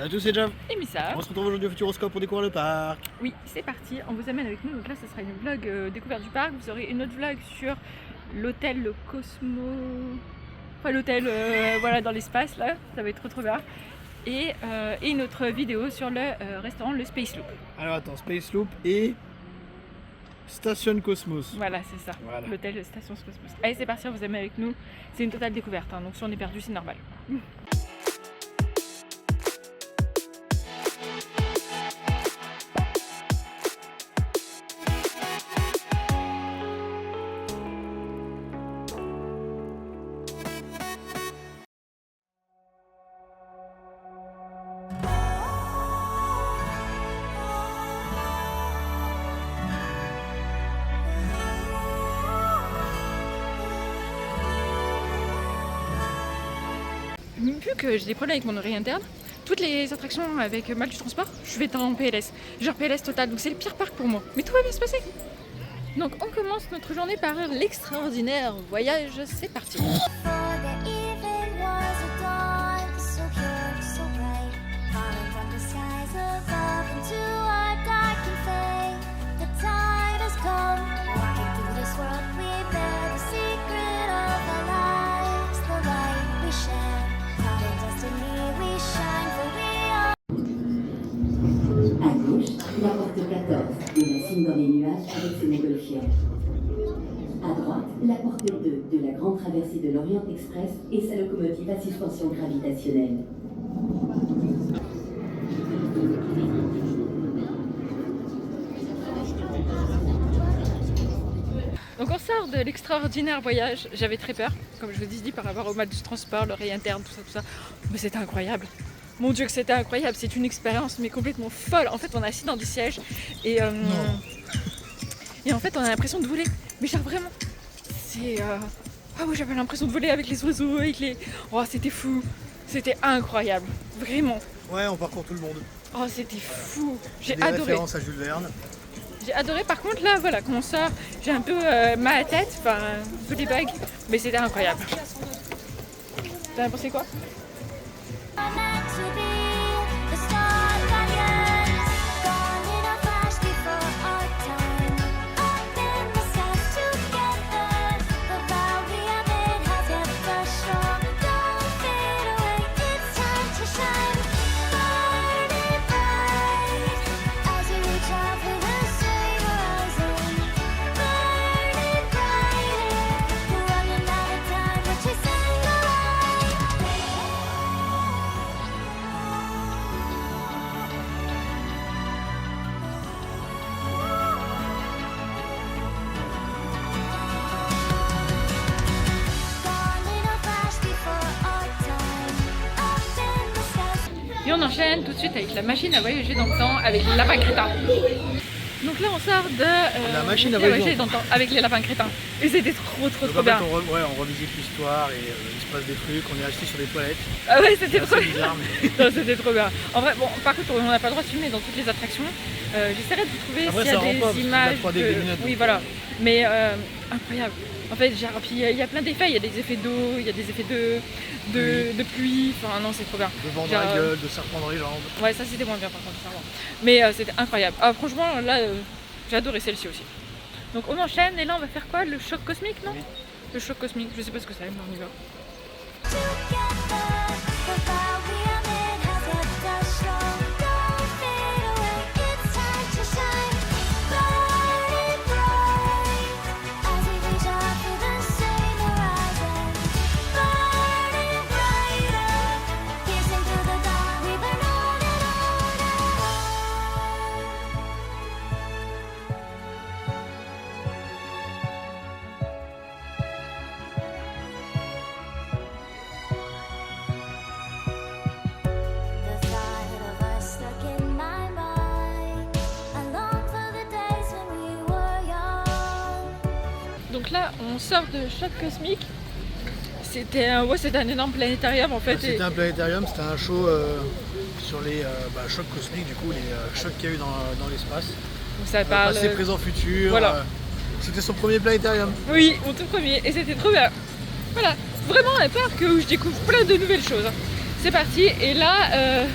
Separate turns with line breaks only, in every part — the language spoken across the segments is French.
Salut à tous, c'est Jam.
Et Missa.
On se retrouve aujourd'hui au Futuroscope pour découvrir le parc.
Oui, c'est parti, on vous amène avec nous. Donc là, ce sera une vlog découverte du parc. Vous aurez une autre vlog sur l'hôtel le Cosmo. Enfin, l'hôtel voilà, dans l'espace là, ça va être trop bien. Et une autre vidéo sur le restaurant, le Space Loop.
Alors attends, Space Loop et Station Cosmos.
Voilà, c'est ça,
Voilà.
l'hôtel Station Cosmos. Allez, c'est parti, on vous amène avec nous. C'est une totale découverte, hein, donc si on est perdu, c'est normal. Vu que j'ai des problèmes avec mon oreille interne, toutes les attractions avec mal du transport, je vais être en PLS. Genre PLS total, donc c'est le pire parc pour moi. Mais tout va bien se passer. Donc on commence notre journée par l'extraordinaire voyage, c'est parti.
La porte 14, de la cime dans les nuages avec ses montgolfières. À droite, la porte 2 de la grande traversée de l'Orient Express et sa locomotive à suspension gravitationnelle.
Donc on sort de l'extraordinaire voyage, j'avais très peur, comme je vous ai dit, par rapport au mal du transport, l'oreille interne, tout ça, mais c'était incroyable. Mon Dieu que c'était incroyable, c'est une expérience mais complètement folle. En fait on est assis dans des sièges et en fait on a l'impression de voler, mais genre vraiment, c'est... Ah oui, j'avais l'impression de voler avec les oiseaux, avec les... Oh c'était fou, c'était incroyable, vraiment.
Ouais, on parcourt tout le monde.
Oh c'était fou, j'ai
Des
adoré.
références à Jules Verne.
J'ai adoré, par contre là voilà, quand on sort, j'ai un peu mal à la tête, enfin un peu des bugs, mais c'était incroyable. T'en as pensé quoi? Et on enchaîne tout de suite avec la machine à voyager dans le temps avec les lapins crétins. Donc là on sort de
la machine à voyager
dans le temps avec les lapins crétins. Et c'était trop
Donc,
bien.
en fait, on revisite l'histoire et il se passe des trucs. On est assis sur des toilettes.
Ah ouais, c'était trop
bizarre, mais...
Non, c'était trop bien. En vrai, bon, par contre on n'a pas le droit de filmer dans toutes les attractions. J'essaierai de vous trouver
Après,
s'il y a
ça rend pas,
des
parce que
images.
la 3D est lumineuse,
Oui
donc.
voilà. Mais incroyable. En fait, genre, puis il y a plein d'effets, il y a des effets d'eau, il y a des effets de pluie, enfin non c'est trop bien.
De vent dans
Genre,
la gueule, de serpent dans les jambes.
Ouais, ça c'était moins bien par contre, clairement. Mais c'était incroyable. Ah, franchement, là, j'ai adoré celle-ci aussi. Donc on enchaîne et là on va faire quoi? Le choc cosmique, non?
Oui.
Le choc cosmique, je sais pas ce que c'est, mais on y va. Donc là, on sort de choc cosmique. C'était un énorme planétarium en fait.
C'était un planétarium, c'était un show sur les chocs cosmiques, du coup, les chocs qu'il y a eu dans l'espace.
Donc ça parle.
Passé, présent, futur.
Voilà.
C'était son premier planétarium.
Oui, mon tout premier, et c'était trop bien. Voilà, vraiment un parc où je découvre plein de nouvelles choses. C'est parti, et là,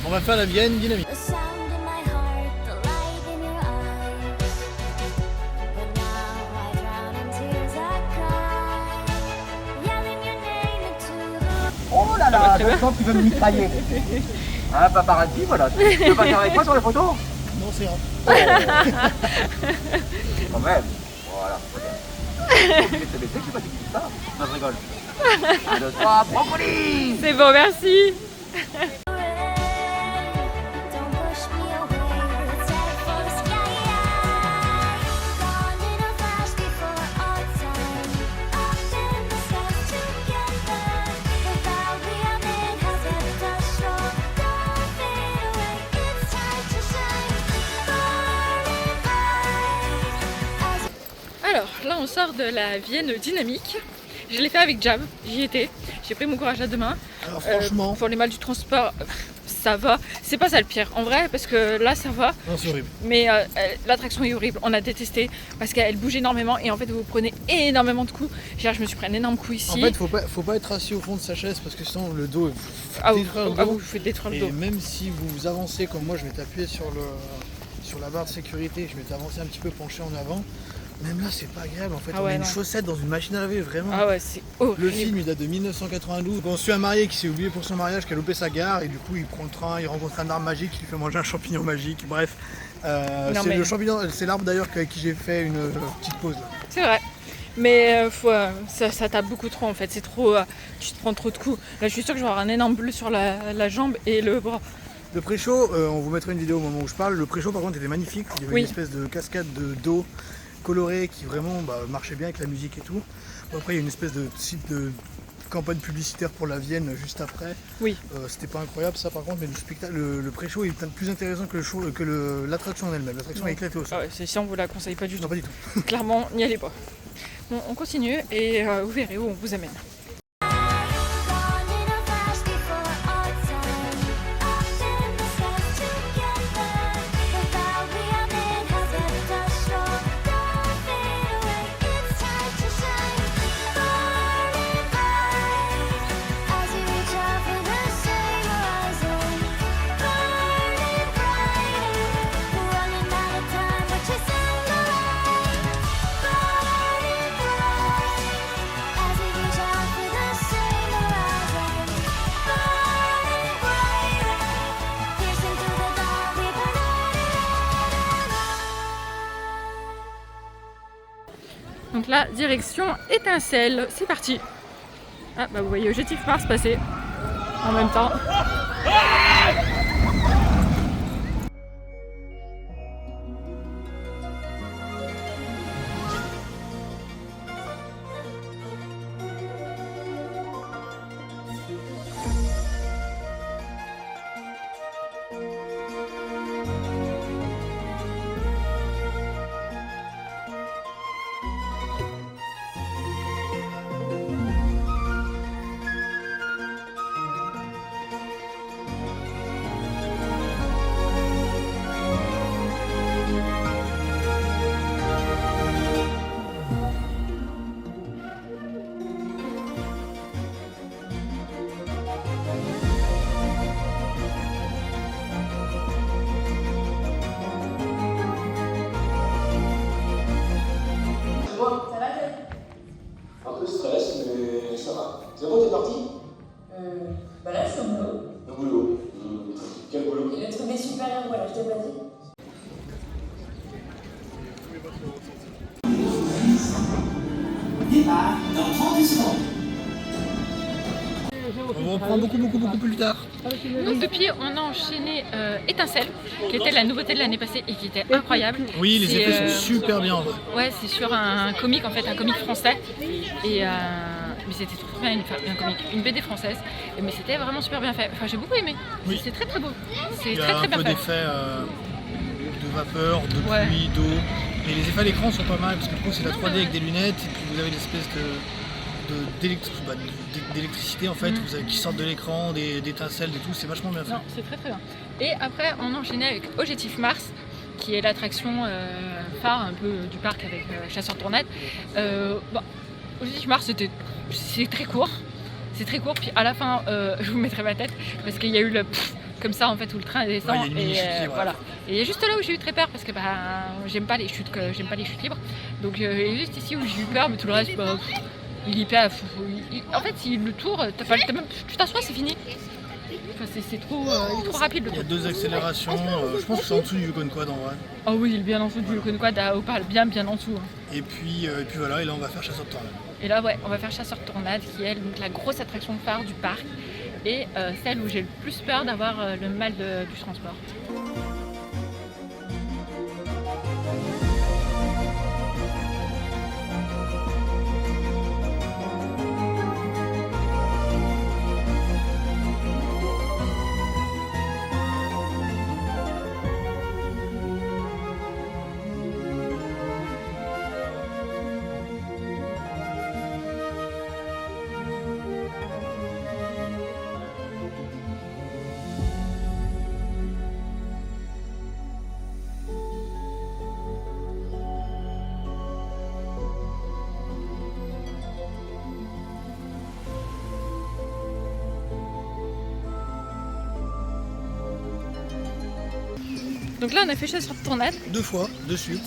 On va faire la Vienne dynamique.
The sound in my heart, the light in your eyes. But now I drown in tears I cry, yelling your name into the
Oh là là, je sens que tu veux me mitrailler. Ah, paparazzi, voilà. Tu veux pas faire avec moi sur les photos?
Non, c'est rare.
Quand même. Voilà, regarde. Je vais te baisser, je sais pas si tu dis ça. Non, je rigole. 1, 2, 3, brocoli.
C'est bon, merci.
don't push me away. Let's head for the sky. Gone in a flash before our time. Up in the stars together. The vow we have made has left us strong. Don't fade away. It's time to shine. Burning bright.
Alors là on sort de la Vienne dynamique. Je l'ai fait avec Jab, j'y étais. J'ai pris mon courage à deux mains.
Alors franchement,
Pour les mal du transport, ça va. C'est pas ça le pire en vrai parce que là ça va.
non, c'est horrible.
Mais l'attraction est horrible, on a détesté parce qu'elle bouge énormément et en fait vous prenez énormément de coups. Je me suis pris un énorme coup ici.
En fait, faut pas être assis au fond de sa chaise parce que sinon le dos
ah,
détruire le
vous
dos.
faites détruire le
Et
dos.
même si vous avancez comme moi, je vais t'appuyer sur la barre de sécurité, je vais t'avancer un petit peu penché en avant. Même là, c'est pas agréable en fait.
Ah
on
ouais,
a une
non.
chaussette dans une machine à laver, vraiment.
Ah ouais, c'est horrible.
Le film il date de 1992. On suit un marié qui s'est oublié pour son mariage, qui a loupé sa gare et du coup il prend le train, il rencontre un arbre magique qui lui fait manger un champignon magique. Bref,
Non,
c'est
mais-
le champignon, c'est l'arbre d'ailleurs avec qui j'ai fait une petite pause. Là.
C'est vrai. Mais ça tape beaucoup trop en fait, c'est trop. Tu te prends trop de coups. Là je suis sûre que je vais avoir un énorme bleu sur la jambe et le bras.
Le pré-show, on vous mettra une vidéo au moment où je parle. Le pré-show par contre était magnifique. Il y avait
Oui.
une espèce de cascade d'eau colorée qui vraiment marchait bien avec la musique et tout. Bon, après il y a une espèce de site de campagne publicitaire pour la Vienne juste après.
Oui.
C'était pas incroyable ça par contre, mais le pré-show est plus intéressant que l'attraction en elle-même. L'attraction est éclatée au sol.
Ah ouais, c'est si on vous la conseille pas du
Non
tout.
pas du tout.
Clairement, n'y allez pas. Bon, on continue et vous verrez où on vous amène.
Gone in a flash before our time. Up in the stars together. The vow we have made has left us strong. Don't fade away. It's time to shine. Burning bright as we reach out for the same horizon. Burning brighter, running out of time, we're chasing the light. Burning bright as we reach out for the same horizon. Burning brighter, piercing through the dark, we burn
Donc là, direction étincelle, c'est parti. Ah bah vous voyez Objectif Mars passer en même temps.
Un peu de stress, mais ça va. C'est bon, t'es parti?
Bah là, je suis au boulot.
Le boulot. Quel boulot?
Et le truc des super-héros, voilà, je t'ai pas dit.
On vous reprend beaucoup plus tard.
Donc depuis, on a enchaîné Étincelle, qui était la nouveauté de l'année passée et qui était incroyable.
Oui, les
C'est,
effets sont super bien en vrai.
Ouais, c'est sur un comique en fait, un comique français. Et mais c'était trop bien, un comique, une BD française. Mais c'était vraiment super bien fait. Enfin, j'ai beaucoup aimé.
Oui.
C'est très beau. C'est
Il y
très
a un
bien
peu
fait.
d'effets de vapeur, de
Ouais.
pluie, d'eau. Et les effets à l'écran sont pas mal parce que du coup c'est la 3D avec des lunettes et puis vous avez l'espèce d'électricité en fait qui sortent de l'écran, d'étincelles et tout, c'est vachement bien fait.
Non, c'est très bien. Et après, on a enchaîné avec Objectif Mars, qui est l'attraction phare un peu du parc avec Chasseur de Tournettes. Objectif Mars, c'est très court. C'est très court, puis à la fin, je vous mettrai ma tête, parce qu'il y a eu le comme ça en fait où le train descend.
Ouais, il y a une mini-chute libre,
voilà. Et il y a juste là où j'ai eu très peur parce que j'aime pas les chutes libres. Donc il y a juste ici où j'ai eu peur, mais tout le reste, il est hyper fou. En fait, le tour, tu t'assois, c'est fini. Enfin, c'est trop, il est trop rapide le
Il y a
tour.
2 accélérations, je pense que c'est en dessous du Yukon Quad en vrai.
Ah oui, il est bien en dessous du Yukon Quad à Opale, bien en dessous. Hein.
Et puis voilà, et là on va faire chasseur de tornade.
Et là, ouais, on va faire Chasseur Tornade, qui est donc la grosse attraction phare du parc et celle où j'ai le plus peur d'avoir le mal du transport. Donc là, on a fait Chasseur Tornade.
2 fois, de suite.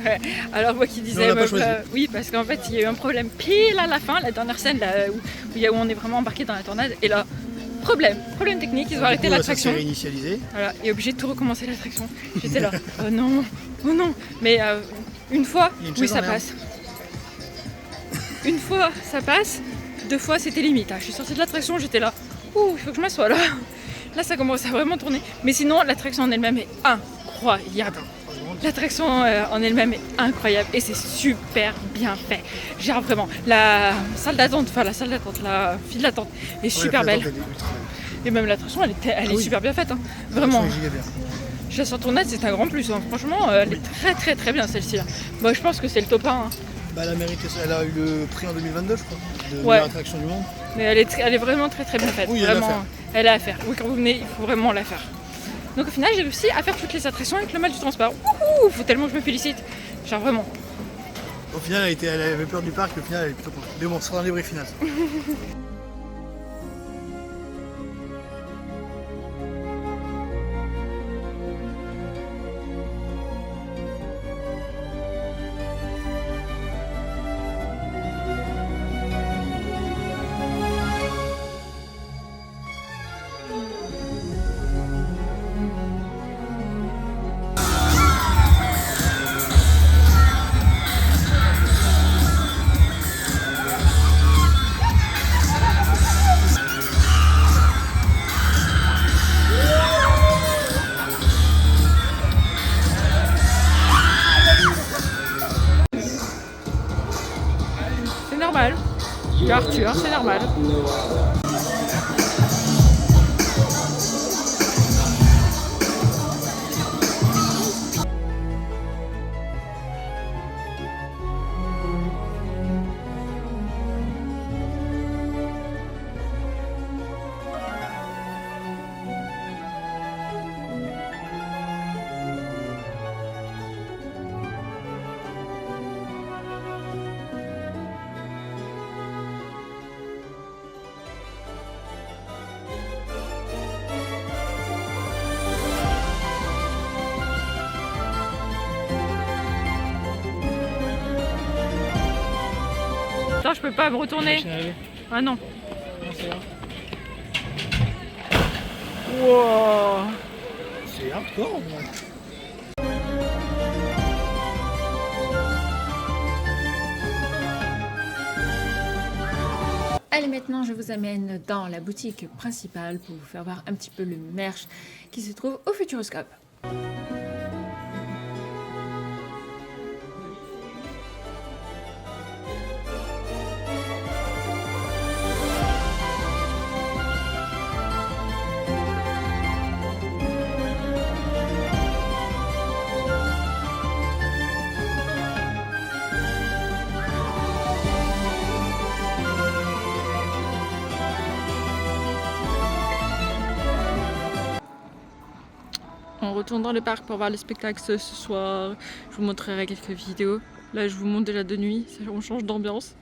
Ouais. Alors moi qui disais,
Mais on l'a pas choisi.
oui, parce qu'en fait il y a eu un problème pile à la fin, la dernière scène là, où on est vraiment embarqué dans la tornade, et là, problème technique, ils ont arrêté l'attraction.
Ça s'est réinitialisé.
Voilà, et obligé de tout recommencer l'attraction. J'étais là, oh non, mais une fois,
Il y a une
oui
chaise en
ça
merde.
passe. Une fois ça passe, 2 fois c'était limite. Je suis sortie de l'attraction, j'étais là, ouh, il faut que je m'assoie là. Là ça commence à vraiment tourner. Mais sinon l'attraction en elle-même est incroyable. L'attraction en elle-même est incroyable et c'est super bien fait. Genre vraiment, la file d'attente est super belle. Et même l'attraction elle est
oui.
super bien faite. Hein. Vraiment.
L'attraction est giga bien.
Chasseur Tornade c'est un grand plus. Hein. Franchement, elle est très bien celle-ci. Hein. Moi je pense que c'est le top 1. Hein.
Bah, elle a mérité ça. Elle a eu le prix en 2022, je crois, de
Ouais.
meilleure attraction du monde.
Mais elle est vraiment très bien faite.
Oui, elle est à
vraiment,
faire.
elle est à faire. Oui, quand vous venez, il faut vraiment la faire. Donc au final, j'ai réussi à faire toutes les attractions avec le mal du transport. Wouhou, faut tellement que je me félicite. Genre vraiment.
Au final, elle avait peur du parc, au final, elle est plutôt contente. Mais bon, ce sera un débrief final.
C'est normal. Arthur, c'est normal. Attends, je peux pas me retourner. Ah non. Wow.
C'est hardcore, moi.
Allez, maintenant je vous amène dans la boutique principale pour vous faire voir un petit peu le merch qui se trouve au Futuroscope. On retourne dans le parc pour voir le spectacle ce soir. Je vous montrerai quelques vidéos. Là, je vous montre déjà de nuit. On change d'ambiance.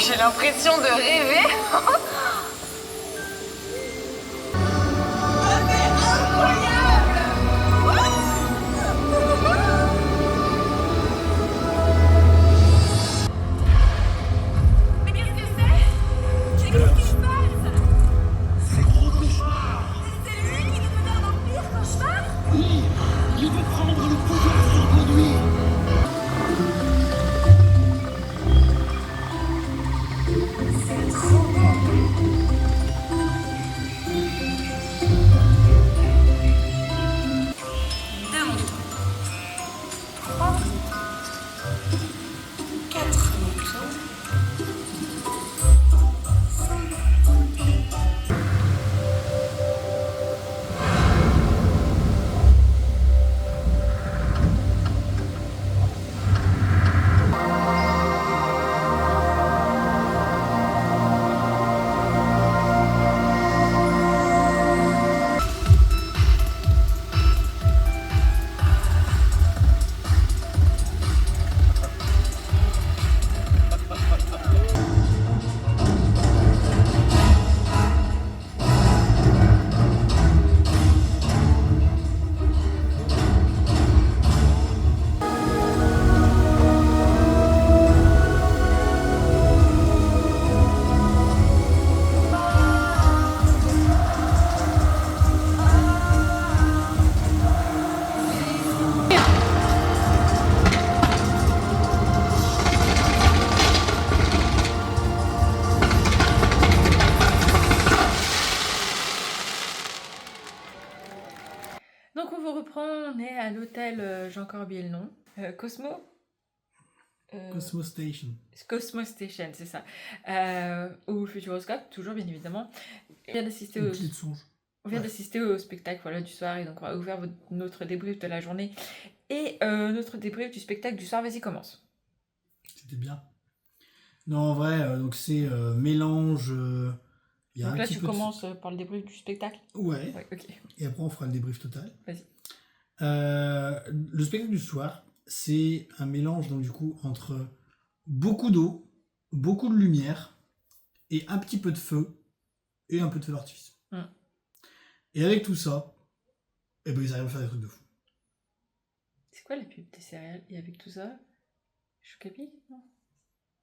J'ai l'impression de rêver. Mais qu'est-ce que c'est? Mais qu'est-ce qui se passe? C'est gros cauchemar. C'est lui qui nous fait faire nos pires cauchemars?
Oui, il veut prendre le pouvoir sur lui.
C'est trop beau. Deux moutons. Trois. Quatre moutons.
Donc on vous reprend, on est à l'hôtel, j'ai encore oublié le nom, Cosmo
Cosmo Station.
Cosmo Station, c'est ça. Au Futuroscope, toujours bien évidemment. On vient d'assister
Une
au,
clé de songe.
on vient
Ouais.
d'assister au spectacle voilà, du soir et donc on va ouvrir notre débrief de la journée et notre débrief du spectacle du soir. Vas-y, commence.
C'était bien. Non, en vrai, donc c'est mélange. Il y a
Donc
un
là
petit
tu
peu de-
commences par le débrief du spectacle.
Ouais.
Ouais, ok.
Et après, on fera le débrief total.
Vas-y.
Le spectacle du soir, c'est un mélange, donc du coup, entre beaucoup d'eau, beaucoup de lumière, et un petit peu de feu, et un peu de feu d'artifice.
Mm.
Et avec tout ça, eh ben, ils arrivent à faire des trucs de fou.
C'est quoi la pub des céréales? Et avec tout ça, Chocapic? Non.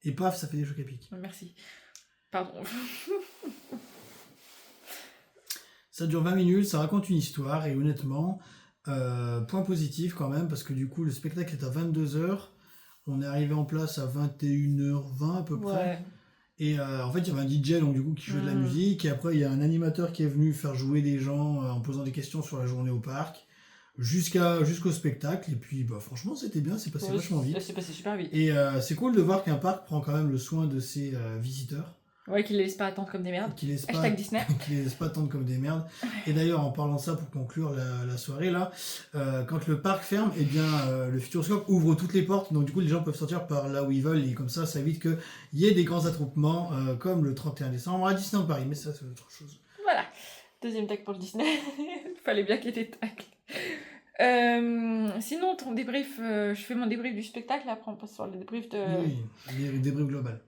Et paf, ça fait des chocs à pic.
Merci. Pardon.
Ça dure 20 minutes, ça raconte une histoire, et honnêtement, point positif quand même, parce que du coup, le spectacle est à 22h, on est arrivé en place à 21h20 à peu près.
Ouais.
Et en fait, il y avait un DJ donc, du coup, qui jouait de la
Mm.
musique, et après, il y a un animateur qui est venu faire jouer des gens en posant des questions sur la journée au parc, jusqu'au spectacle, et puis bah, franchement, c'était bien, c'est passé
Ouais,
vachement vite.
c'est passé super vite.
Et c'est cool de voir qu'un parc prend quand même le soin de ses visiteurs,
Ouais, qu'ils les laissent pas attendre comme des merdes.
qui laisse pas,
Hashtag Disney.
qui les laisse pas attendre comme des merdes. Et d'ailleurs, en parlant de ça, pour conclure la soirée, là, quand le parc ferme, eh bien, le Futuroscope ouvre toutes les portes, donc du coup, les gens peuvent sortir par là où ils veulent, et comme ça évite qu'il y ait des grands attroupements, comme le 31 décembre à Disneyland Paris, mais ça, c'est autre chose.
Voilà. Deuxième tag pour le Disney. Fallait bien qu'il y ait des tags. Sinon, ton débrief, je fais mon débrief du spectacle, après on passe sur le débrief de...
Oui, des débriefs global.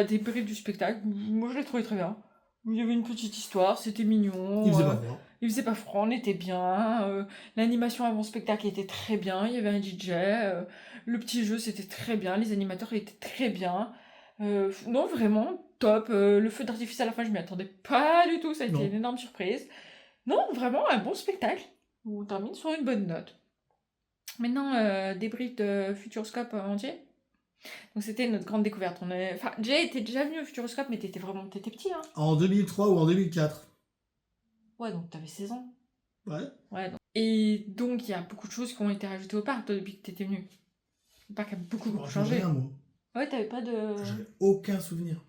Débrief du spectacle, moi je l'ai trouvé très bien. Il y avait une petite histoire, c'était mignon.
Il faisait pas froid.
Il faisait pas froid, on était bien. L'animation avant le spectacle était très bien, il y avait un DJ. Le petit jeu c'était très bien, les animateurs étaient très bien. Non, vraiment, top. Le feu d'artifice à la fin, je m'y attendais pas du tout, ça a été
Non.
une énorme surprise. Non, vraiment un bon spectacle. On termine sur une bonne note. Maintenant, débrief de Futuroscope entier. Donc c'était notre grande découverte. Enfin, Jay était déjà venu au Futuroscope, mais t'étais petit, hein.
En 2003 ou en 2004.
Ouais, donc t'avais 16 ans.
Ouais.
Ouais, et donc il y a beaucoup de choses qui ont été rajoutées au parc, toi, depuis que t'étais venu. Le parc a beaucoup
Je
changé.
rien, moi.
Ouais, t'avais pas de...
J'avais aucun souvenir.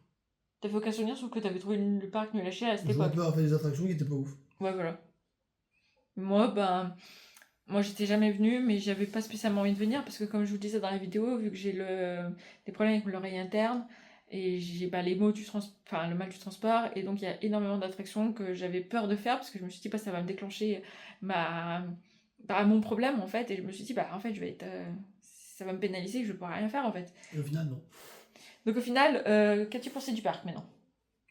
T'avais aucun souvenir, sauf que t'avais trouvé le parc nul à chier à cette
Je
époque.
pas avoir fait des attractions qui étaient pas ouf.
Ouais, voilà. Moi, j'étais jamais venue, mais j'avais pas spécialement envie de venir parce que, comme je vous disais dans la vidéo, vu que j'ai des problèmes avec l'oreille interne et j'ai les maux le mal du transport, et donc il y a énormément d'attractions que j'avais peur de faire parce que je me suis dit, ça va me déclencher mon problème en fait, et je me suis dit, en fait, ça va me pénaliser, que je pourrai rien faire en fait.
Et au final, non.
Donc au final, qu'as-tu pensé du parc maintenant?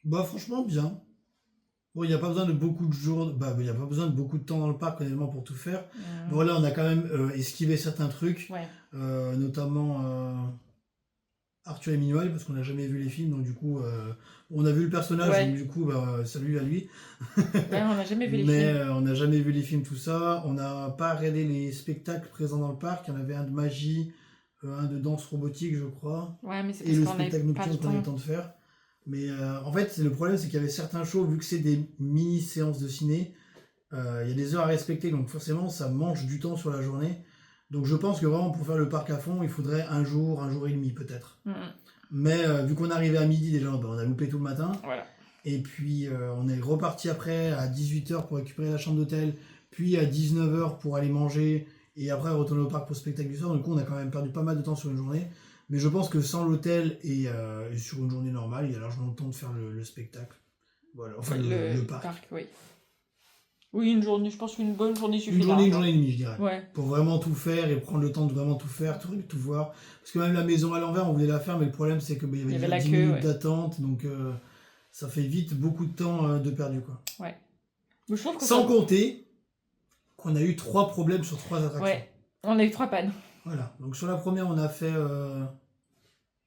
Bah franchement bien. Bon, il n'y a pas besoin de beaucoup de jours, bah il n'y a pas besoin de beaucoup de temps dans le parc honnêtement pour tout faire. Bon là on a quand même esquivé certains trucs,
Ouais.
notamment Arthur et Minouel parce qu'on n'a jamais vu les films donc du coup on a vu le personnage
Ouais.
donc du coup bah salut à lui.
Ouais, on n'a jamais vu les
Mais
films.
on n'a jamais vu les films tout ça. On n'a pas regardé les spectacles présents dans le parc. Il y en avait un de magie, un de danse robotique je crois.
Ouais, mais c'est
Et
parce
le
qu'on n'avait
spectacle
pas
nocturne
le
qu'on a eu le
temps.
temps de faire. Mais en fait, le problème, c'est qu'il y avait certains shows, vu que c'est des mini-séances de ciné, il y a des heures à respecter, donc forcément, ça mange du temps sur la journée. Donc je pense que vraiment, pour faire le parc à fond, il faudrait un jour et demi peut-être. Mais vu qu'on est arrivé à midi déjà, bah, on a loupé tout le matin.
Voilà.
Et puis on est reparti après à 18h pour récupérer la chambre d'hôtel, puis à 19h pour aller manger, et après retourner au parc pour le spectacle du soir. Du coup, on a quand même perdu pas mal de temps sur une journée. Mais je pense que sans l'hôtel et sur une journée normale, il y a largement le temps de faire le spectacle. Voilà, enfin le parc.
Oui. Oui, une journée, je pense qu'une bonne journée suffit.
Une journée et demie, je dirais.
Ouais.
Pour vraiment tout faire et prendre le temps de vraiment tout faire, tout voir. Parce que même la maison à l'envers, on voulait la faire, mais le problème c'est qu'il y avait déjà
la
10
queue,
minutes
ouais.
d'attente, donc ça fait vite beaucoup de temps de perdu, quoi.
Ouais. Mais je trouve que
Sans compter qu'on a eu 3 problèmes sur 3 attractions.
Ouais, on a eu 3 pannes.
Voilà, donc sur la première, on a fait le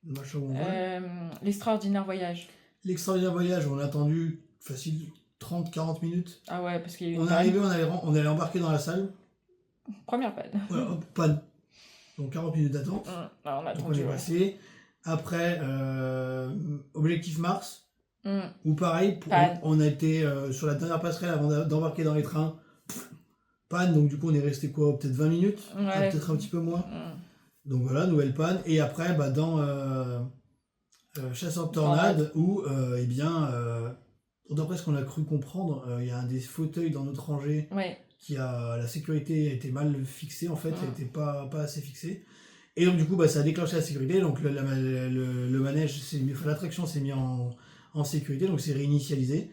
machin où on vole.
L'extraordinaire voyage.
L'extraordinaire voyage, on a attendu facile 30-40 minutes.
Ah ouais, parce qu'il y a eu
On
une
est
panne.
arrivé, on allait embarquer dans la salle.
Première panne.
Voilà, hop, panne. Donc 40 minutes d'attente.
Ah, on a
Donc on
attendu,
est
ouais.
passé. Après, Objectif Mars. Ou pareil,
Panne.
on a été sur la dernière passerelle avant d'embarquer dans les trains. Panne, donc du coup on est resté quoi, peut-être 20 minutes,
Ouais.
peut-être un petit peu moins. Donc voilà, nouvelle panne. Et après, bah, dans Chasseur de Tornades, où, eh bien, d'après ce qu'on a cru comprendre, il y a un des fauteuils dans notre rangée
Ouais.
qui a la sécurité était mal fixée en fait, elle était pas assez fixée. Et donc du coup bah, ça a déclenché la sécurité, donc le manège, l'attraction s'est mis en sécurité, donc c'est réinitialisé.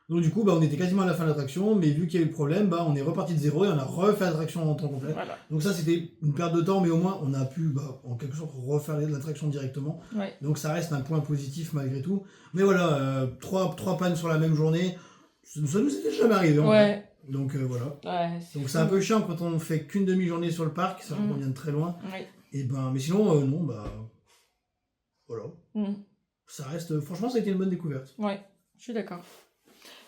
Donc du coup bah, on était quasiment à la fin de l'attraction, mais vu qu'il y a eu le problème, bah, on est reparti de zéro et on a refait l'attraction en temps complet.
Voilà.
Donc ça c'était une perte de temps, mais au moins on a pu bah, en quelque sorte refaire l'attraction directement.
Ouais.
Donc ça reste un point positif malgré tout. Mais voilà, 3 pannes sur la même journée, ça nous était jamais arrivé en
Ouais.
fait. Donc voilà.
Ouais,
Donc c'est un peu chiant quand on fait qu'une demi-journée sur le parc, ça qu'on vient de très loin.
Ouais.
Et ben, mais sinon, non, bah. Voilà.
Mm.
Ça reste. Franchement, ça a été une bonne découverte.
Ouais, je suis d'accord.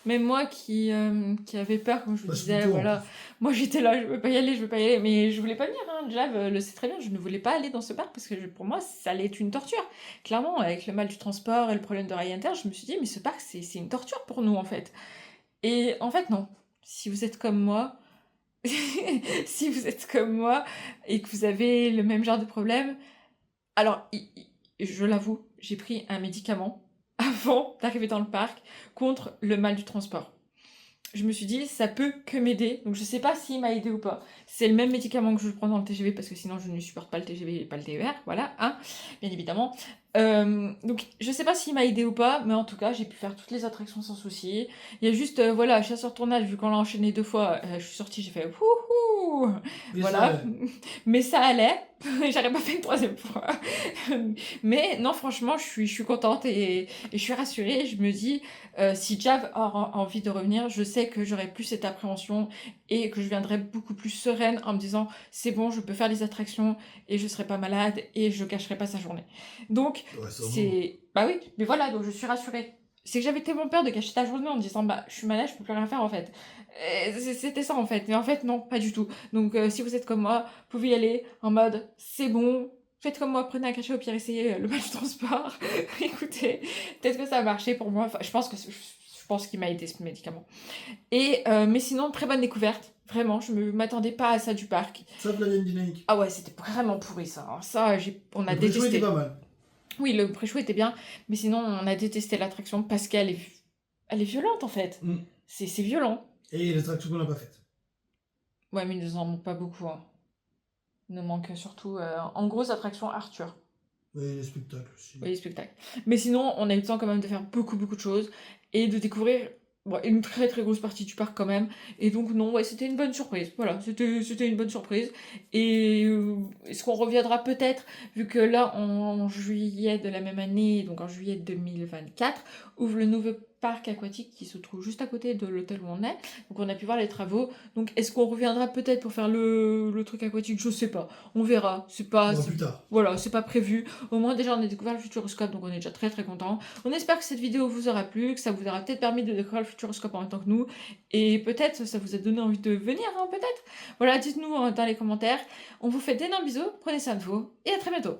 Mais moi qui avait peur, comme je vous
Bah,
disais,
surtout,
voilà, moi j'étais là, je veux pas y aller, mais je voulais pas venir, hein. Jav le sait très bien, je ne voulais pas aller dans ce parc parce que pour moi ça allait être une torture. Clairement, avec le mal du transport et le problème de rail interne, je me suis dit, mais ce parc c'est une torture pour nous en fait. Et en fait, non. Si vous êtes comme moi, si vous êtes comme moi et que vous avez le même genre de problème, alors je l'avoue, j'ai pris un médicament avant d'arriver dans le parc contre le mal du transport. Je me suis dit, ça peut que m'aider. Donc je sais pas s'il m'a aidé ou pas. C'est le même médicament que je prends dans le TGV parce que sinon je ne supporte pas le TGV et pas le TER. Voilà, hein, bien évidemment. Donc je sais pas s'il m'a aidé ou pas, mais en tout cas j'ai pu faire toutes les attractions sans souci. Il y a juste, voilà, Chasseur de Tornades, vu qu'on l'a enchaîné 2 fois, je suis sortie, j'ai fait wouhou.
Mais
Voilà, mais ça allait. J'aurais pas fait une 3e fois. Mais non, franchement, je suis contente et je suis rassurée. Je me dis, si Jav aura envie de revenir, je sais que j'aurai plus cette appréhension et que je viendrai beaucoup plus sereine en me disant, c'est bon, je peux faire les attractions et je serai pas malade et je gâcherai pas sa journée. Donc, c'est... Bah oui, mais voilà, donc je suis rassurée. C'est que j'avais tellement peur de gâcher ta journée en me disant, bah, je suis malade, je peux plus rien faire en fait. C'était ça en fait, mais en fait, non, pas du tout. Donc, si vous êtes comme moi, vous pouvez y aller en mode, c'est bon, faites comme moi, prenez un cachet, au pire, essayez le mal du transport. Écoutez, peut-être que ça a marché pour moi. Enfin, je pense qu'il m'a aidé ce médicament. Et, mais sinon, très bonne découverte. Vraiment, je ne m'attendais pas à ça du parc.
Sauf la ligne dynamique.
Ah ouais, c'était vraiment pourri ça. Hein. Ça, on a
Le pré-show
détesté.
était pas mal.
Oui, le pré-show était bien, mais sinon, on a détesté l'attraction parce qu'elle est violente en fait. C'est violent.
Et l'attraction qu'on n'a pas faite.
Ouais, mais il nous en manque pas beaucoup. Hein. Il nous manque surtout, en grosse attraction, Arthur.
Oui, les spectacles aussi.
Oui, les spectacles. Mais sinon, on a eu le temps quand même de faire beaucoup de choses et de découvrir bon, une très très grosse partie du parc quand même. Et donc non, ouais, c'était une bonne surprise. Voilà, c'était une bonne surprise. Et est-ce qu'on reviendra peut-être, vu que là, en juillet de la même année, donc en juillet 2024, ouvre le nouveau parc aquatique qui se trouve juste à côté de l'hôtel où on est. Donc on a pu voir les travaux. Donc est-ce qu'on reviendra peut-être pour faire le truc aquatique? Je sais pas. On verra. C'est pas...
Plus tard.
Voilà, c'est pas prévu. Au moins déjà on a découvert le Futuroscope, donc on est déjà très très content. On espère que cette vidéo vous aura plu, que ça vous aura peut-être permis de découvrir le Futuroscope en même temps que nous, et peut-être ça vous a donné envie de venir, hein, peut-être. Voilà, dites-nous dans les commentaires. On vous fait d'énormes bisous, prenez soin de vous, et à très bientôt.